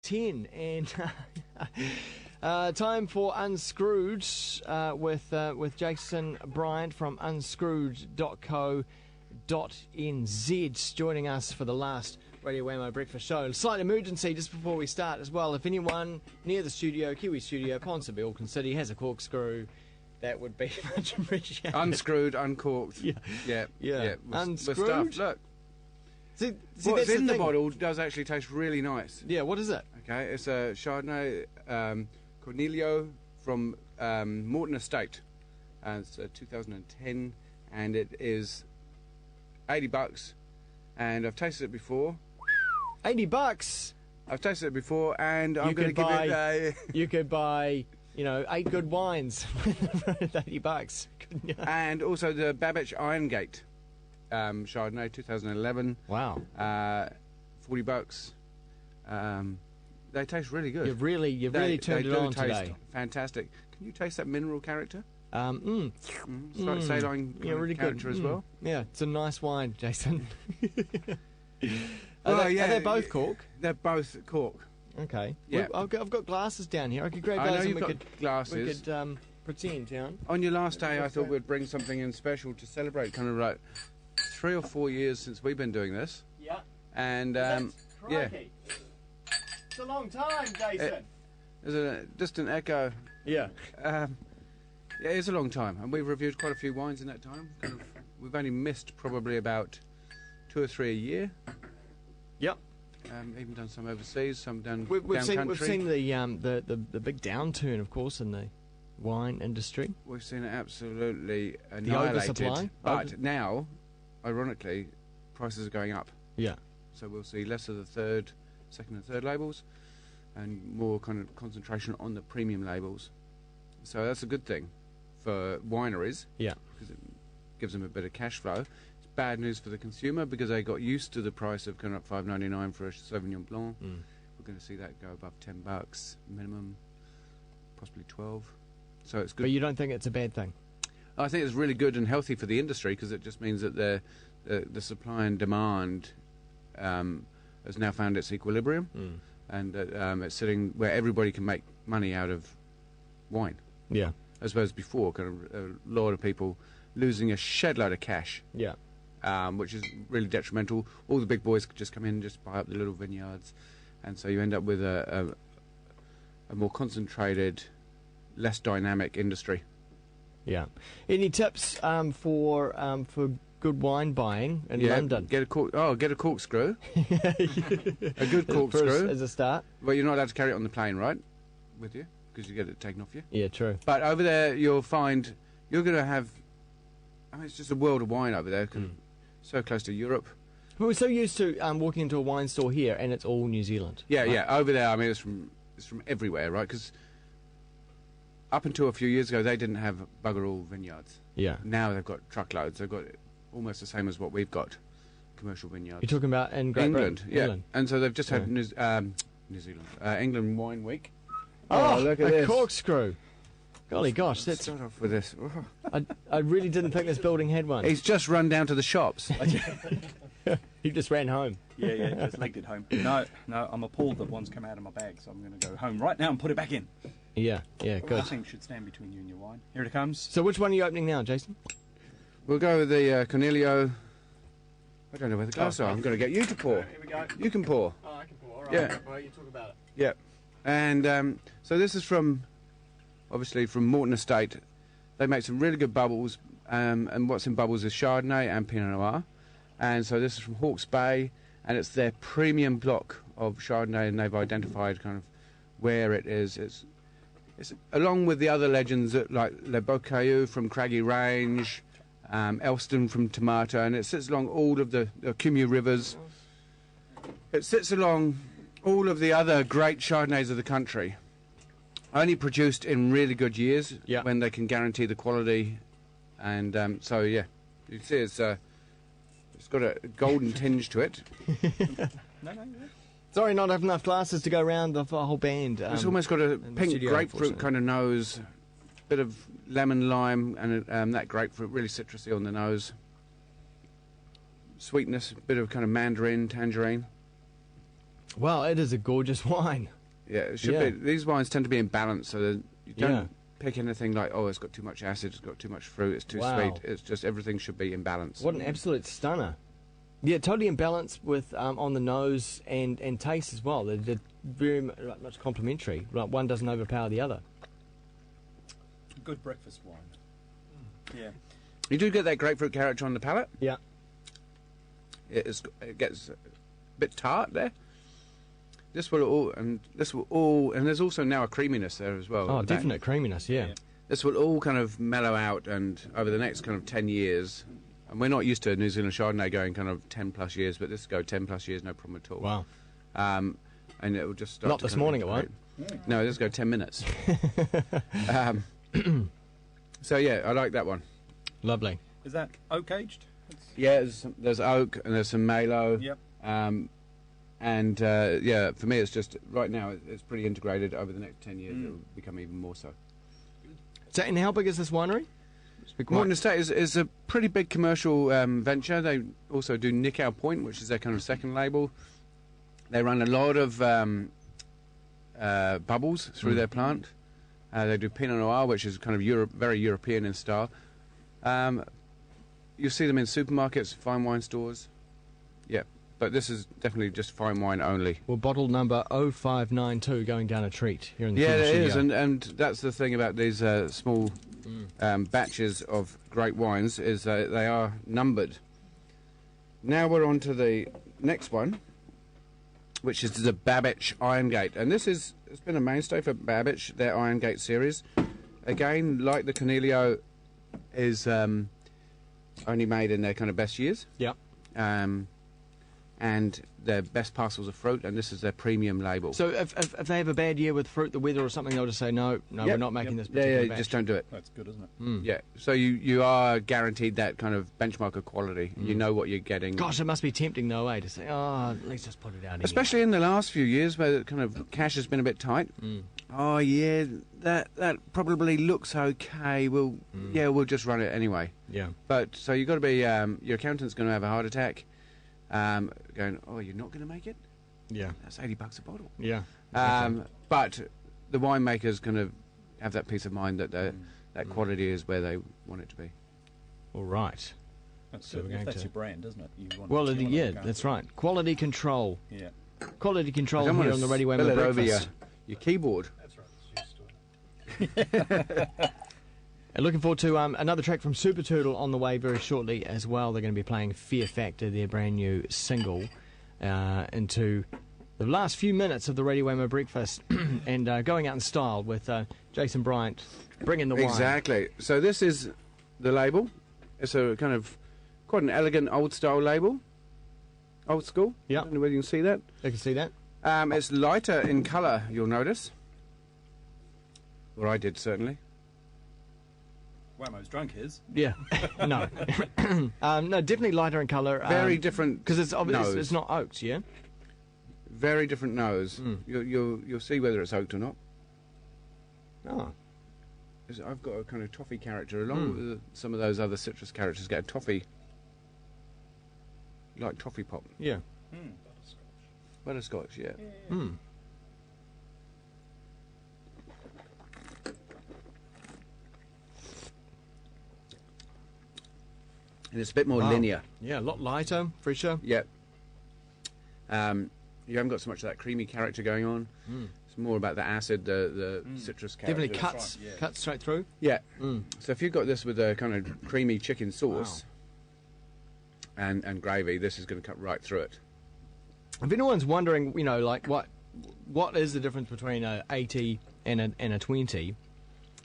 10 and time for Unscrewed with Jason Bryant from unscrewed.co.nz joining us for the last Radio Whammo Breakfast Show. Slight emergency just before we start as well. If anyone near the studio, Kiwi Studio, Ponsonby, Auckland City, has a corkscrew, that would be much appreciated. Unscrewed, uncorked. Yeah. Unscrewed. With stuff. Look. See, What's in the bottle does actually taste really nice. Yeah, what is it? Okay, it's a Chardonnay Coniglio from Morton Estate. It's 2010, and it is $80. And I've tasted it before. $80? I've tasted it before, and I'm going to give it a... You could buy, 8 good wines for $80, couldn't you? And also the Babich Irongate Chardonnay 2011. Wow. $40. They taste really good. You've really turned it on today. Fantastic. Can you taste that mineral character? Saline really character good. as well. Yeah, it's a nice wine, Jason. Are they both cork? They're both cork. Okay. Yeah. I've got glasses down here. I could grab I those know and you've got glasses. We could pretend, yeah. On your last day, I thought we'd bring something in special to celebrate kind of like 3 or 4 years since we've been doing this. Yeah. And yeah. It's a long time, Jason. There's a distant echo. Yeah. Yeah, it's a long time, and we've reviewed quite a few wines in that time. We've only missed probably about 2 or 3 a year. Yep. Even done some overseas, some done we've country. seen the big downturn, of course, in the wine industry. We've seen it absolutely annihilated. The oversupply. But now, ironically, prices are going up. Yeah. So we'll see less of the second and third labels, and more kind of concentration on the premium labels. So that's a good thing for wineries. Yeah. Because it gives them a bit of cash flow. It's bad news for the consumer because they got used to the price of kind of $5.99 for a Sauvignon Blanc. We're going to see that go above $10 minimum, possibly 12. So it's good. But you don't think it's a bad thing? I think it's really good and healthy for the industry because it just means that the supply and demand has now found its equilibrium, and it's sitting where everybody can make money out of wine. Yeah. As opposed to before, kind of a lot of people losing a shed load of cash. Yeah. Which is really detrimental. All the big boys could just come in and just buy up the little vineyards, and so you end up with a more concentrated, less dynamic industry. Yeah. Any tips for good wine buying in London? Get a corkscrew. A good corkscrew as a start. Well, you're not allowed to carry it on the plane, right? With you, because you get it taken off you. Yeah, true. But over there, you'll find you're going to have. I mean, it's just a world of wine over there. So close to Europe. We're so used to walking into a wine store here, and it's all New Zealand. Yeah, right? yeah. Over there, I mean, it's from everywhere, right? Because up until a few years ago, they didn't have bugger all vineyards. Yeah. Now they've got truckloads. They've got almost the same as what we've got, commercial vineyards. You're talking about in Great England, Britain? yeah. England. And so they've just had New Zealand, England Wine Week. Oh, look at a this. Corkscrew. Golly gosh, Let's start off with this. I really didn't think this building had one. He's just run down to the shops. He just ran home. Yeah, just legged it home. No, I'm appalled that one's come out of my bag, so I'm going to go home right now and put it back in. Yeah, good. Nothing should stand between you and your wine. Here it comes. So which one are you opening now, Jason? We'll go with the Coniglio. I don't know where the glass are. I'm going to get you to pour. Here we go. You can pour. Oh, I can pour. All right. Yeah. Well, you talk about it. Yeah. And so this is obviously from Morton Estate. They make some really good bubbles, and what's in bubbles is Chardonnay and Pinot Noir. And so this is from Hawke's Bay, and it's their premium block of Chardonnay, and they've identified kind of where it is. It's along with the other legends like Le Beaucaillou from Craggy Range, Elston from Tomato, and it sits along all of the Cummu rivers. It sits along all of the other great Chardonnays of the country. Only produced in really good years when they can guarantee the quality. And so, yeah, you can see it's got a golden tinge to it. No. Sorry, not have enough glasses to go around the whole band. It's almost got a pink grapefruit kind of nose, bit of lemon, lime, and that grapefruit really citrusy on the nose. Sweetness, bit of kind of mandarin, tangerine. Well, it is a gorgeous wine. Yeah, it should be. These wines tend to be in balance, so that you don't pick anything like, oh, it's got too much acid, it's got too much fruit, it's too sweet. It's just everything should be in balance. What an absolute stunner. Yeah, totally in balance with on the nose and taste as well. They're very much complementary. Like one doesn't overpower the other. Good breakfast wine. Yeah. You do get that grapefruit character on the palate. Yeah. It gets a bit tart there. This will all, and there's also now a creaminess there as well. Oh, definite creaminess, yeah. This will all kind of mellow out, and over the next kind of 10 years, and we're not used to New Zealand Chardonnay going kind of 10 plus years, but this will go 10 plus years, no problem at all. Wow. And it will just start. Not this morning, it won't. No, this will go 10 minutes. So yeah, I like that one. Lovely. Is that oak aged? Yeah, there's oak and there's some malo. Yep. And yeah, for me, it's just right now it's pretty integrated. Over the next 10 years, it will become even more so. So, and how big is this winery? Morton Estate is a pretty big commercial venture. They also do Nickel Point, which is their kind of second label. They run a lot of bubbles through their plant. They do Pinot Noir, which is kind of very European in style. You'll see them in supermarkets, fine wine stores. Yeah, but this is definitely just fine wine only. Well, bottle number 0592 going down a treat here in the Yeah, studio. it is, and that's the thing about these small batches of great wines is that they are numbered. Now we're on to the next one, which is the Babbage Irongate, and it's been a mainstay for Babbage, their Irongate series. Again, like the Coniglio, is only made in their kind of best years. Yep. And their best parcels of fruit, and this is their premium label. So if they have a bad year with fruit, the weather or something, they'll just say, no, we're not making this particular batch. Just don't do it. That's good, isn't it? Yeah, so you are guaranteed that kind of benchmark of quality. You know what you're getting. Gosh, it must be tempting, though, to say, let's just put it out. Especially in the last few years where kind of cash has been a bit tight. Oh, yeah, that probably looks okay. We'll just run it anyway. Yeah. But, so you've got to be, your accountant's going to have a heart attack. Going, oh, you're not going to make it? Yeah. That's $80 a bottle. Yeah. But the winemaker's going to have that peace of mind that that quality is where they want it to be. All right. That's So good. we're going That's to- your brand, isn't it? You want Well, you want yeah, to go that's for it. right. Quality control. Yeah. Quality control I don't here wanna on the Ready Way spill it over Breakfast. your keyboard. And looking forward to another track from Super Turtle on the way very shortly as well. They're going to be playing Fear Factor, their brand new single, into the last few minutes of the Radio Whammo Breakfast and going out in style with Jason Bryant bringing the wine. Exactly. So this is the label. It's a kind of quite an elegant old-style label. Old school. Yeah. I don't know whether you can see that. You can see that? It's lighter in colour, you'll notice. Or I did, certainly. Whammo's drunk is. Yeah. No. No, definitely lighter in colour. Very different Because it's obvious nose. it's not oaks, yeah? Very different nose. You'll see whether it's oaked or not. Oh. I've got a kind of toffee character along with some of those other citrus characters get a toffee, like toffee pop. Yeah. Butterscotch, yeah. Hmm. And it's a bit more Wow. linear. Yeah, a lot lighter, fresher. Yeah. You haven't got so much of that creamy character going on. It's more about the acid, the citrus character. Definitely cuts, right, yeah. cuts straight through. Yeah. Mm. So if you've got this with a kind of creamy chicken sauce and gravy, this is going to cut right through it. If anyone's wondering, like what is the difference between a 80 and a 20,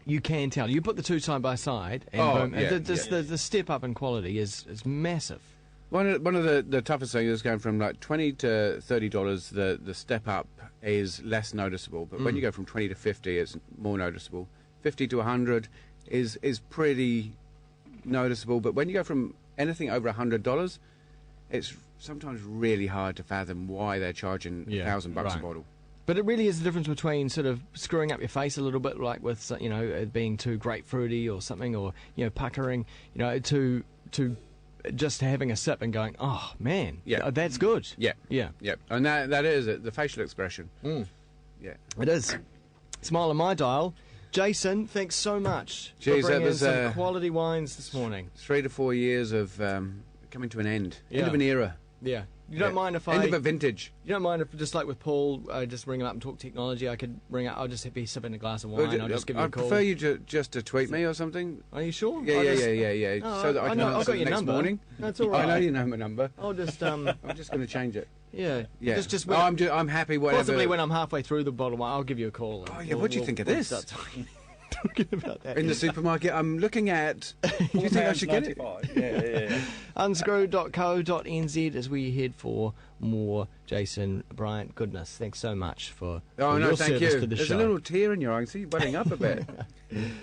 you can tell. You put the two side by side, and Oh, boom, and yeah, the step up in quality is massive. One of the toughest things is going from like $20 to $30. The step up is less noticeable, but when you go from 20 to 50, it's more noticeable. 50 to 100 is pretty noticeable, but when you go from anything over $100, it's sometimes really hard to fathom why they're charging $1,000 right. a bottle. But it really is the difference between sort of screwing up your face a little bit, like with it being too grapefruity or something, or puckering, to just having a sip and going, oh man, Yeah. that's good. Yeah. Yeah, Yeah. And that is it, the facial expression. Mm. Yeah. it is. Smile on my dial. Jason, thanks so much Geez, for that bringing in was, some quality wines this morning. 3 to 4 years of coming to an end. Yeah. End of an era. Yeah, you don't mind if End of a vintage. You don't mind if, just like with Paul, I just ring him up and talk technology. I could ring up. I'll just be sipping a glass of wine. I'll just give you a I'd call. prefer you just to tweet me or something. Are you sure? Yeah, I'll yeah, just- yeah. Oh, So that I I can know, I've answer got the your next number. morning. That's all right. I know you know my number. I'll just I'm just going to change it. yeah. Yeah. Just No, I'm happy. Whatever. possibly when I'm halfway through the bottle of wine, I'll give you a call. Oh, yeah, what do you think of this? Start talking about that. in the supermarket, I'm looking at. Do you think I should get it? Yeah. Unscrewed.co.nz as we head for more Jason Bryant goodness. Thanks so much for Oh your no, thank service you. to the There's show. a little tear in your eye. I can see you welling up a bit.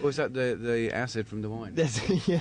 Or is that the acid from the wine? That's, yeah.